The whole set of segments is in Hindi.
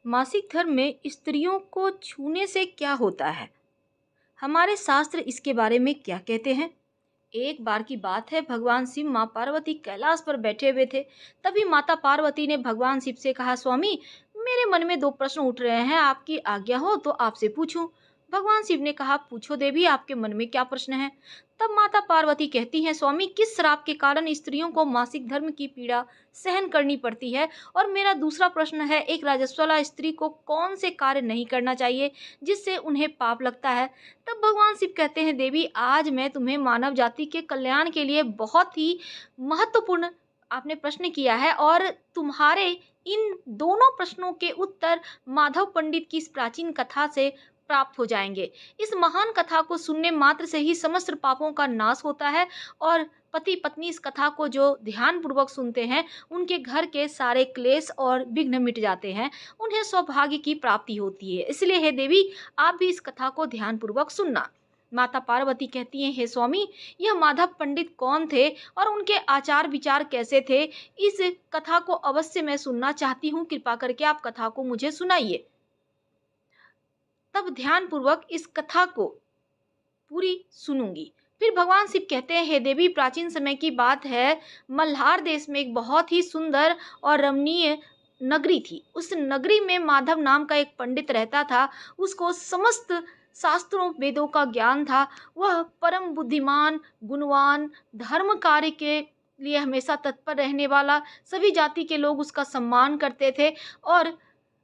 मासिक धर्म में स्त्रियों को छूने से क्या होता है? हमारे शास्त्र इसके बारे में क्या कहते हैं? एक बार की बात है, भगवान शिव माँ पार्वती कैलाश पर बैठे हुए थे। तभी माता पार्वती ने भगवान शिव से कहा, स्वामी, मेरे मन में दो प्रश्न उठ रहे हैं, आपकी आज्ञा हो तो आपसे पूछूं। भगवान शिव ने कहा, पूछो देवी, आपके मन में क्या प्रश्न है? तब माता पार्वती कहती हैं, स्वामी, किस श्राप के कारण स्त्रियों को मासिक धर्म की पीड़ा सहन करनी पड़ती है? और मेरा दूसरा प्रश्न है, एक रजस्वला स्त्री को कौन से कार्य नहीं करना चाहिए जिससे उन्हें पाप लगता है? तब भगवान शिव कहते हैं, देवी, आज मैं तुम्हें मानव जाति के कल्याण के लिए बहुत ही महत्वपूर्ण आपने प्रश्न किया है, और तुम्हारे इन दोनों प्रश्नों के उत्तर माधव पंडित की इस प्राचीन कथा से प्राप्त हो जाएंगे। इस महान कथा को सुनने मात्र से ही समस्त पापों का नाश होता है, और पति पत्नी इस कथा को जो ध्यान पूर्वक सुनते हैं, उनके घर के सारे क्लेश और विघ्न मिट जाते हैं, उन्हें सौभाग्य की प्राप्ति होती है। इसलिए हे देवी, आप भी इस कथा को ध्यान पूर्वक सुनना। माता पार्वती कहती हैं, हे स्वामी, यह माधव पंडित कौन थे और उनके आचार विचार कैसे थे? इस कथा को अवश्य मैं सुनना चाहती हूँ, कृपा करके आप कथा को मुझे सुनाइए। तब ध्यान पूर्वक इस कथा को पूरी सुनूंगी। फिर भगवान शिव कहते हैं, हे देवी, प्राचीन समय की बात है, मल्हार देश में एक बहुत ही सुंदर और रमणीय नगरी थी। उस नगरी में माधव नाम का एक पंडित रहता था। उसको समस्त शास्त्रों वेदों का ज्ञान था। वह परम बुद्धिमान, गुणवान, धर्म कार्य के लिए हमेशा तत्पर रहने वाला, सभी जाति के लोग उसका सम्मान करते थे और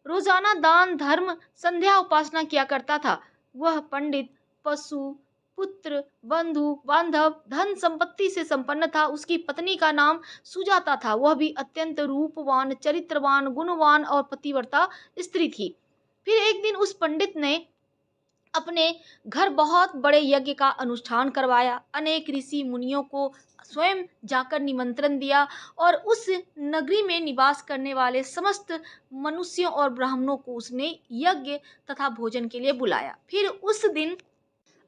रोजाना दान धर्म संध्या उपासना किया करता था। वह पंडित पशु पुत्र बंधु बांधव धन संपत्ति से संपन्न था। उसकी पत्नी का नाम सुजाता था। वह भी अत्यंत रूपवान, चरित्रवान, गुणवान और पतिव्रता स्त्री थी। फिर एक दिन उस पंडित ने अपने घर बहुत बड़े यज्ञ का अनुष्ठान करवाया। अनेक ऋषि मुनियों को स्वयं जाकर निमंत्रण दिया और उस नगरी में निवास करने वाले समस्त मनुष्यों और ब्राह्मणों को उसने यज्ञ तथा भोजन के लिए बुलाया। फिर उस दिन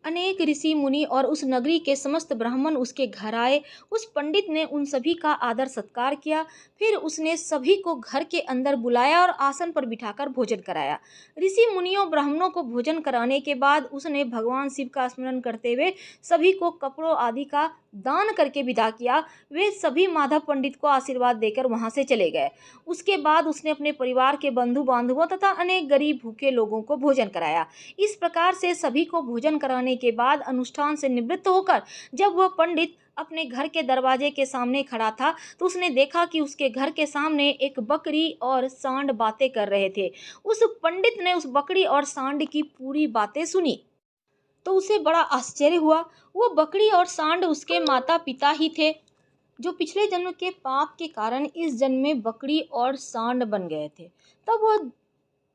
अनेक ऋषि मुनि और उस नगरी के समस्त ब्राह्मण उसके घर आए। उस पंडित ने उन सभी का आदर सत्कार किया। फिर उसने सभी को घर के अंदर बुलाया और आसन पर बिठाकर भोजन कराया। ऋषि मुनियों ब्राह्मणों को भोजन कराने के बाद उसने भगवान शिव का स्मरण करते हुए सभी को कपड़ों आदि का दान करके विदा किया। वे सभी माधव पंडित को आशीर्वाद देकर वहां से चले गए। उसके बाद उसने अपने परिवार के बंधु बांधवों तथा अनेक गरीब भूखे लोगों को भोजन कराया। इस प्रकार से सभी को भोजन कराने के बाद अनुष्ठान से निवृत्त होकर जब वह पंडित अपने घर के दरवाजे के सामने खड़ा था, तो उसने देखा कि उसके घर के सामने एक बकरी और सांड बातें कर रहे थे। उस पंडित ने उस बकरी और सांड की पूरी बातें सुनी तो उसे बड़ा आश्चर्य हुआ। वो बकरी और सांड उसके माता पिता ही थे, जो पिछले जन्म के पाप के कारण इस जन्म में बकरी और सांड बन गए थे। तब वह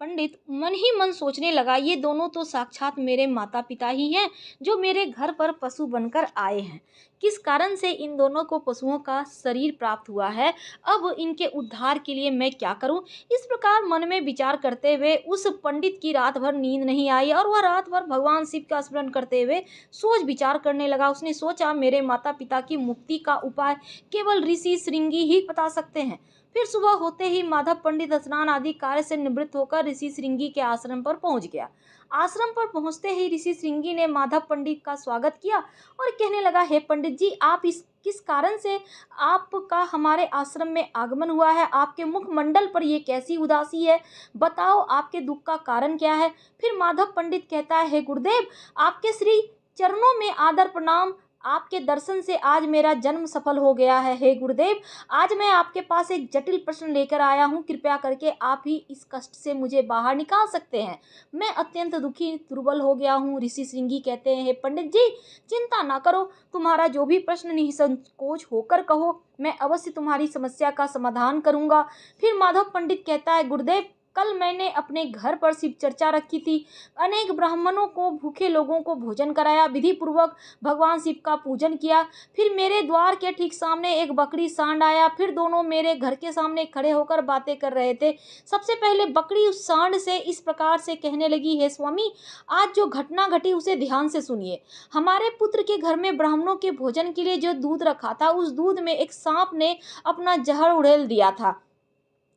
पंडित मन ही मन सोचने लगा, ये दोनों तो साक्षात मेरे माता पिता ही हैं, जो मेरे घर पर पशु बनकर आए हैं। किस कारण से इन दोनों को पशुओं का शरीर प्राप्त हुआ है? अब इनके उद्धार के लिए मैं क्या करूं? इस प्रकार मन में विचार करते हुए उस पंडित की रात भर नींद नहीं आई और वह रात भर भगवान शिव का स्मरण करते हुए सोच विचार करने लगा। उसने सोचा, मेरे माता पिता की मुक्ति का उपाय केवल ऋषि श्रृंगी ही बता सकते हैं। फिर सुबह होते ही माधव पंडित स्नान आदि कार्य से निवृत्त होकर ऋषि श्रृंगी के आश्रम पर पहुंच गया। आश्रम पर पहुंचते ही ऋषि श्रृंगी ने माधव पंडित का स्वागत किया और कहने लगा, हे पंडित जी, आप इस किस कारण से आपका हमारे आश्रम में आगमन हुआ है? आपके मुखमंडल पर ये कैसी उदासी है? बताओ, आपके दुख का कारण क्या है? फिर माधव पंडित कहता है, हे गुरुदेव, आपके श्री चरणों में आदर प्रणाम। आपके दर्शन से आज मेरा जन्म सफल हो गया है। हे गुरुदेव, आज मैं आपके पास एक जटिल प्रश्न लेकर आया हूँ। कृपया करके आप ही इस कष्ट से मुझे बाहर निकाल सकते हैं। मैं अत्यंत दुखी दुर्बल हो गया हूँ। ऋषि श्रृंगी कहते हैं, हे पंडित जी, चिंता ना करो, तुम्हारा जो भी प्रश्न निसंकोच होकर कहो, मैं अवश्य तुम्हारी समस्या का समाधान करूंगा। फिर माधव पंडित कहता है, गुरुदेव, कल मैंने अपने घर पर शिव चर्चा रखी थी। अनेक ब्राह्मणों को, भूखे लोगों को भोजन कराया, विधि पूर्वक भगवान शिव का पूजन किया। फिर मेरे द्वार के ठीक सामने एक बकरी सांड आया। फिर दोनों मेरे घर के सामने खड़े होकर बातें कर रहे थे। सबसे पहले बकरी उस सांड से इस प्रकार से कहने लगी, हे स्वामी, आज जो घटना घटी उसे ध्यान से सुनिए। हमारे पुत्र के घर में ब्राह्मणों के भोजन के लिए जो दूध रखा था, उस दूध में एक सांप ने अपना जहर उड़ेल दिया था।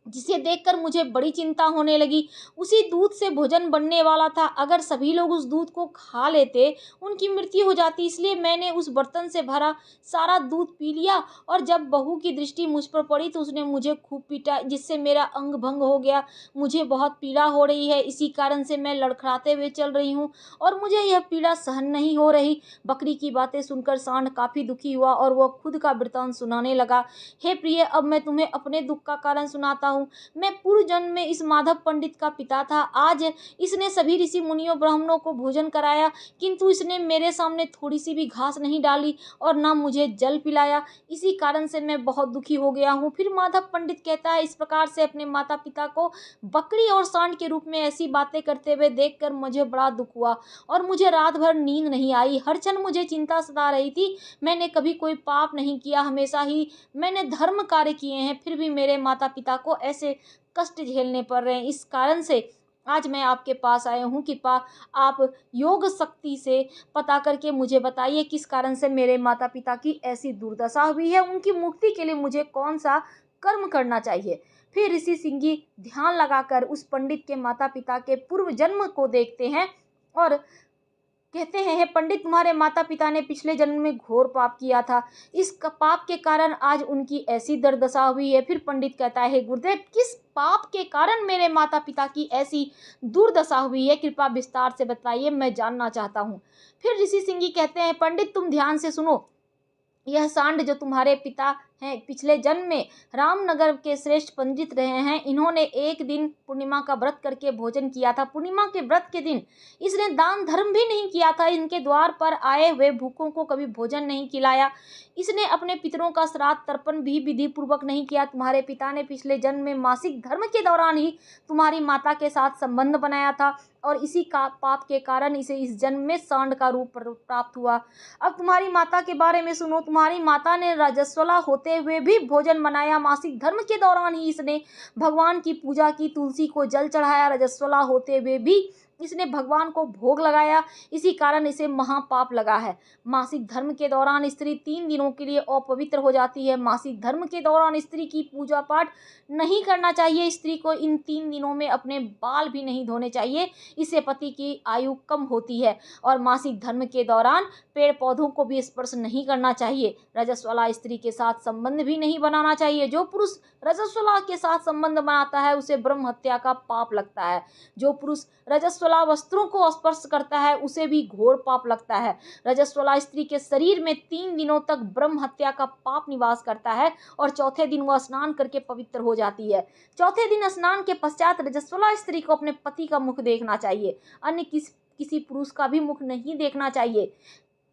जिसे देखकर मुझे बड़ी चिंता होने लगी। उसी दूध से भोजन बनने वाला था। अगर सभी लोग उस दूध को खा लेते, उनकी मृत्यु हो जाती। इसलिए मैंने उस बर्तन से भरा सारा दूध पी लिया और जब बहू की दृष्टि मुझ पर पड़ी तो उसने मुझे खूब पीटा, जिससे मेरा अंग भंग हो गया। मुझे बहुत पीड़ा हो रही है, इसी कारण से मैं लड़खड़ाते हुए चल रही हूँ और मुझे यह पीड़ा सहन नहीं हो रही। बकरी की बातें सुनकर सांड काफ़ी दुखी हुआ और वह खुद का वृतांत सुनाने लगा। हे प्रिय, अब मैं तुम्हें अपने दुख का कारण सुनाता हूँ। मैं पूर्व जन्म में इस माधव पंडित का पिता था। आज इसने सभी ऋषि मुनियों ब्राह्मणों को भोजन कराया, किंतु इसने मेरे सामने थोड़ी सी भी घास नहीं डाली और न मुझे जल पिलाया। इसी कारण से मैं बहुत दुखी हो गया हूँ। फिर माधव पंडित कहता है, इस प्रकार से अपने माता पिता को बकरी और सांड के रूप में ऐसी बातें करते हुए देखकर मुझे बड़ा दुख हुआ और मुझे रात भर नींद नहीं आई। हर क्षण मुझे चिंता सता रही थी। मैंने कभी कोई पाप नहीं किया, हमेशा ही मैंने धर्म कार्य किए हैं, फिर भी मेरे माता पिता को ऐसे कष्ट झेलने पड़ रहे हैं। इस कारण से आज मैं आपके पास आया हूँ। कृपा आप योग शक्ति से पता करके मुझे बताइए किस कारण से मेरे माता पिता की ऐसी दुर्दशा हुई है। उनकी मुक्ति के लिए मुझे कौन सा कर्म करना चाहिए। फिर ऋषि सिंह ध्यान लगाकर उस पंडित के माता पिता के पूर्व जन्म को देखते हैं और कहते हैं, हे पंडित, तुम्हारे माता पिता ने पिछले जन्म में घोर पाप किया था। इस पाप के कारण आज उनकी ऐसी दुर्दशा हुई है। फिर पंडित कहता है, हे गुरुदेव, किस पाप के कारण मेरे माता पिता की ऐसी दुर्दशा हुई है, कृपया विस्तार से बताइए, मैं जानना चाहता हूँ। फिर ऋषि सिंह कहते हैं, पंडित तुम ध्यान से सुनो। यह सांड जो तुम्हारे पिता हैं, पिछले जन्म में रामनगर के श्रेष्ठ पंडित रहे हैं। इन्होंने एक दिन पूर्णिमा का व्रत करके भोजन किया था। पूर्णिमा के व्रत के दिन इसने दान धर्म भी नहीं किया था। इनके द्वार पर आए हुए भूखों को कभी भोजन नहीं खिलाया। इसने अपने पितरों का श्राद्ध तर्पण भी विधि पूर्वक नहीं किया। तुम्हारे पिता ने पिछले जन्म में मासिक धर्म के दौरान ही तुम्हारी माता के साथ संबंध बनाया था और इसी का पाप के कारण इसे इस जन्म में सांड का रूप प्राप्त हुआ। अब तुम्हारी माता के बारे में सुनो। तुम्हारी माता ने रजस्वला होते हुए भी भोजन बनाया। मासिक धर्म के दौरान ही इसने भगवान की पूजा की, तुलसी को जल चढ़ाया। रजस्वला होते हुए भी इसने भगवान को भोग लगाया। इसी कारण इसे महापाप लगा है। मासिक धर्म के दौरान स्त्री 3 दिनों के लिए अपवित्र हो जाती है। मासिक धर्म के दौरान स्त्री की पूजा पाठ नहीं करना चाहिए। स्त्री को इन 3 दिनों में अपने बाल भी नहीं धोने चाहिए, इससे पति की आयु कम होती है। और मासिक धर्म के दौरान पेड़ पौधों को भी स्पर्श नहीं करना चाहिए। रजस्वला स्त्री के साथ संबंध भी नहीं बनाना चाहिए। जो पुरुष रजस्वला के साथ संबंध बनाता है उसे ब्रह्म हत्या का पाप लगता है। जो पुरुष रजस्वला वस्त्रों को स्पर्श करता है उसे भी घोर पाप लगता है। रजस्वला स्त्री के शरीर में 3 दिनों तक ब्रह्म हत्या का पाप निवास करता है और चौथे दिन वह स्नान करके पवित्र हो जाती है। चौथे दिन स्नान के पश्चात रजस्वला स्त्री को अपने पति का मुख देखना चाहिए, अन्य किसी पुरुष का भी मुख नहीं देखना चाहिए।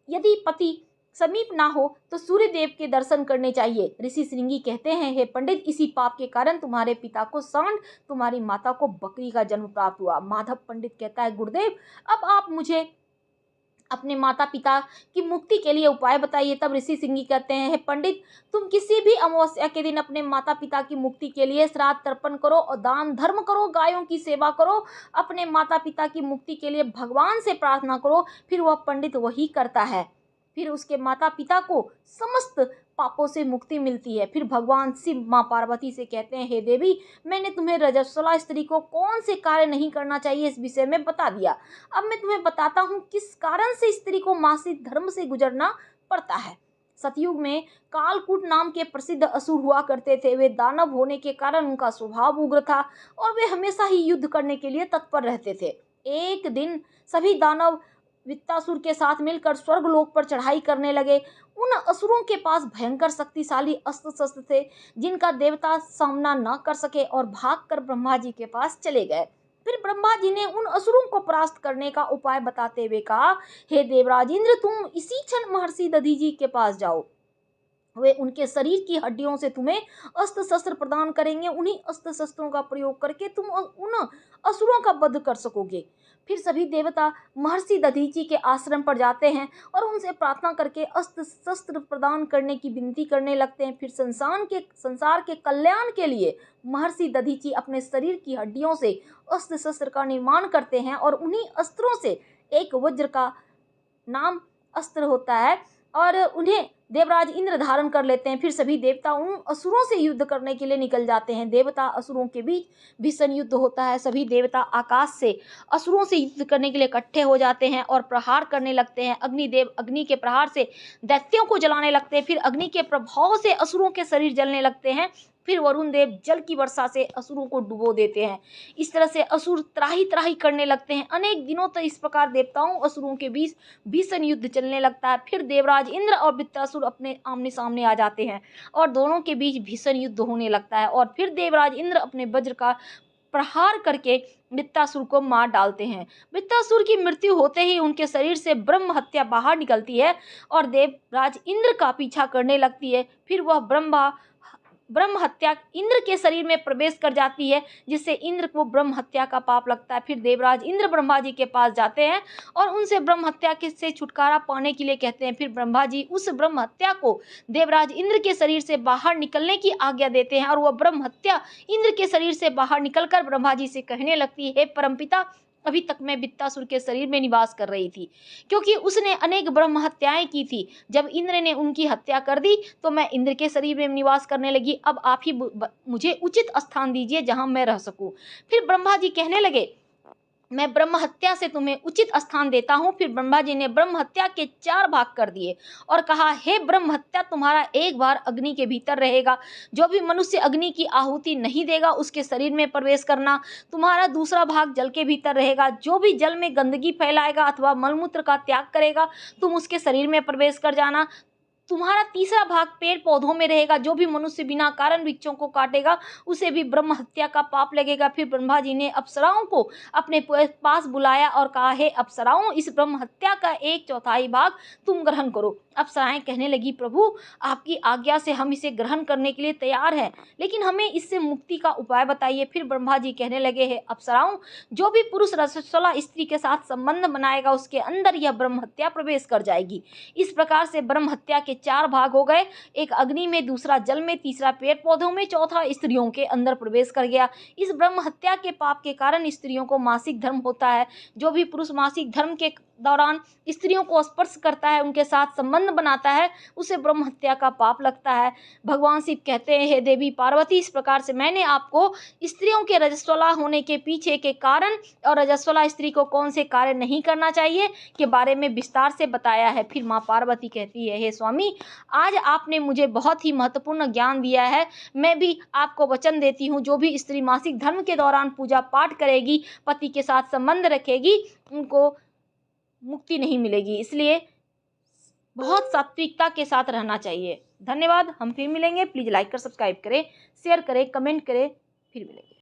यदि पति समीप ना हो तो सूर्य देव के दर्शन करने चाहिए। ऋषि श्रृंगी कहते हैं, हे पंडित, इसी पाप के कारण तुम्हारे पिता को सांड, तुम्हारी माता को बकरी का जन्म प्राप्त हुआ। माधव पंडित कहता है, गुरुदेव, अब आप मुझे अपने माता पिता की मुक्ति के लिए उपाय बताइए। तब ऋषि सिंह कहते हैं, हे पंडित, तुम किसी भी अमावस्या के दिन अपने माता पिता की मुक्ति के लिए श्राद्ध तर्पण करो और दान धर्म करो, गायों की सेवा करो, अपने माता पिता की मुक्ति के लिए भगवान से प्रार्थना करो। फिर वह पंडित वही करता है। फिर उसके माता पिता को समस्त पापों से मुक्ति मिलती है। फिर भगवान शिव माँ पार्वती से कहते हैं, हे देवी, मैंने तुम्हें रजस्वला स्त्री को कौन से कार्य नहीं करना चाहिए इस विषय में बता दिया। अब मैं तुम्हें बताता हूँ किस कारण से स्त्री को मासिक धर्म से गुजरना पड़ता है। सतयुग में कालकूट नाम के प्रसिद्ध असुर हुआ करते थे। वे दानव होने के कारण उनका स्वभाव उग्र था और वे हमेशा ही युद्ध करने के लिए तत्पर रहते थे। एक दिन सभी दानव वित्तासुर के साथ मिलकर स्वर्गलोक पर चढ़ाई करने लगे। उन असुरों के पास भयंकर शक्तिशाली अस्त्र शस्त्र थे जिनका देवता सामना न कर सके और भागकर ब्रह्मा जी के पास चले गए। फिर ब्रह्मा जी ने उन असुरों को परास्त करने का उपाय बताते हुए कहा, हे देवराज इंद्र, तुम इसी क्षण महर्षि दधीजी के पास जाओ। वे उनके शरीर की हड्डियों से तुम्हें अस्त्र शस्त्र प्रदान करेंगे। उन्हीं अस्त्र शस्त्रों का प्रयोग करके तुम उन असुरों का वध कर सकोगे। फिर सभी देवता महर्षि दधीची के आश्रम पर जाते हैं और उनसे प्रार्थना करके अस्त्र शस्त्र प्रदान करने की विनती करने लगते हैं। फिर संसार के कल्याण के लिए महर्षि दधीची अपने शरीर की हड्डियों से अस्त्र शस्त्र का निर्माण करते हैं और उन्हीं अस्त्रों से एक वज्र का नाम अस्त्र होता है और उन्हें देवराज इंद्र धारण कर लेते हैं। फिर सभी देवता उन असुरों से युद्ध करने के लिए निकल जाते हैं। देवता असुरों के बीच भीषण युद्ध होता है। सभी देवता आकाश से असुरों से युद्ध करने के लिए इकट्ठे हो जाते हैं और प्रहार करने लगते हैं। अग्निदेव अग्नि के प्रहार से दैत्यों को जलाने लगते हैं। फिर अग्नि के प्रभाव से असुरों के शरीर जलने लगते हैं। फिर वरुण देव जल की वर्षा से असुरों को डुबो देते हैं। इस तरह से असुर त्राही त्राही करने लगते हैं। अनेक दिनों तक इस प्रकार देवताओं असुरों के बीच भीषण युद्ध चलने लगता है। फिर देवराज इंद्र और वृत्रासुर अपने आमने सामने आ जाते हैं और दोनों के बीच भीषण युद्ध होने लगता है। और फिर देवराज इंद्र अपने वज्र का प्रहार करके वृत्रासुर को मार डालते हैं। वृत्रासुर की मृत्यु होते ही उनके शरीर से ब्रह्म हत्या बाहर निकलती है और देवराज इंद्र का पीछा करने लगती है। फिर वह ब्रह्म हत्या इंद्र के शरीर में प्रवेश कर जाती है, जिससे इंद्र को ब्रह्म हत्या का पाप लगता है। फिर देवराज इंद्र ब्रह्मा जी के पास जाते हैं और उनसे ब्रह्म हत्या से छुटकारा पाने के लिए कहते हैं। फिर ब्रह्मा जी उस ब्रह्म हत्या को देवराज इंद्र के शरीर से बाहर निकलने की आज्ञा देते हैं और वह ब्रह्म हत्या इंद्र के शरीर से बाहर निकलकर ब्रह्मा जी से कहने लगती है, हे परमपिता, अभी तक मैं वृत्रासुर के शरीर में निवास कर रही थी, क्योंकि उसने अनेक ब्रह्म हत्याएं की थी। जब इंद्र ने उनकी हत्या कर दी तो मैं इंद्र के शरीर में निवास करने लगी। अब आप ही मुझे उचित स्थान दीजिए जहां मैं रह सकूं। फिर ब्रह्मा जी कहने लगे, मैं ब्रह्म हत्या से तुम्हें उचित स्थान देता हूं। फिर ब्रह्मा जी ने ब्रह्म हत्या के 4 भाग कर दिए और कहा, हे ब्रह्म हत्या, तुम्हारा एक बार अग्नि के भीतर रहेगा। जो भी मनुष्य अग्नि की आहुति नहीं देगा उसके शरीर में प्रवेश करना। तुम्हारा दूसरा भाग जल के भीतर रहेगा। जो भी जल में गंदगी फैलाएगा अथवा मलमूत्र का त्याग करेगा तुम उसके शरीर में प्रवेश कर जाना। तुम्हारा तीसरा भाग पेड़ पौधों में रहेगा। जो भी मनुष्य बिना कारण वृक्षों को काटेगा उसे भी ब्रह्म हत्या का पाप लगेगा। फिर ब्रह्मा जी ने अप्सराओं को अपने पास बुलाया और कहा, हे अप्सराओं, इस ब्रह्म हत्या का 1/4 भाग तुम ग्रहण करो। अप्सराएं कहने लगी, प्रभु, आपकी आज्ञा से हम इसे ग्रहण करने के लिए तैयार हैं, लेकिन हमें इससे मुक्ति का उपाय बताइए। फिर ब्रह्मा जी कहने लगे, हे अप्सराओं, जो भी पुरुष रजस्वला स्त्री के साथ संबंध बनाएगा उसके अंदर यह ब्रह्म हत्या प्रवेश कर जाएगी। इस प्रकार से ब्रह्म हत्या के 4 भाग हो गए। एक अग्नि में, दूसरा जल में, तीसरा पेड़ पौधों में, चौथा स्त्रियों के अंदर प्रवेश कर गया। इस ब्रह्म हत्या के पाप के कारण स्त्रियों को मासिक धर्म होता है। जो भी पुरुष मासिक धर्म के दौरान स्त्रियों को स्पर्श करता है, उनके साथ संबंध बनाता है, उसे ब्रह्म हत्या का पाप लगता है। भगवान शिव कहते हैं, हे देवी पार्वती, इस प्रकार से मैंने आपको स्त्रियों के रजस्वला होने के पीछे के कारण और रजस्वला स्त्री को कौन से कार्य नहीं करना चाहिए के बारे में विस्तार से बताया है। फिर माँ पार्वती कहती है, हे स्वामी, आज आपने मुझे बहुत ही महत्वपूर्ण ज्ञान दिया है। मैं भी आपको वचन देती हूँ, जो भी स्त्री मासिक धर्म के दौरान पूजा पाठ करेगी, पति के साथ संबंध रखेगी, उनको मुक्ति नहीं मिलेगी। इसलिए बहुत सात्विकता के साथ रहना चाहिए। धन्यवाद। हम फिर मिलेंगे। प्लीज़ लाइक कर सब्सक्राइब करें, शेयर करें, कमेंट करें। फिर मिलेंगे।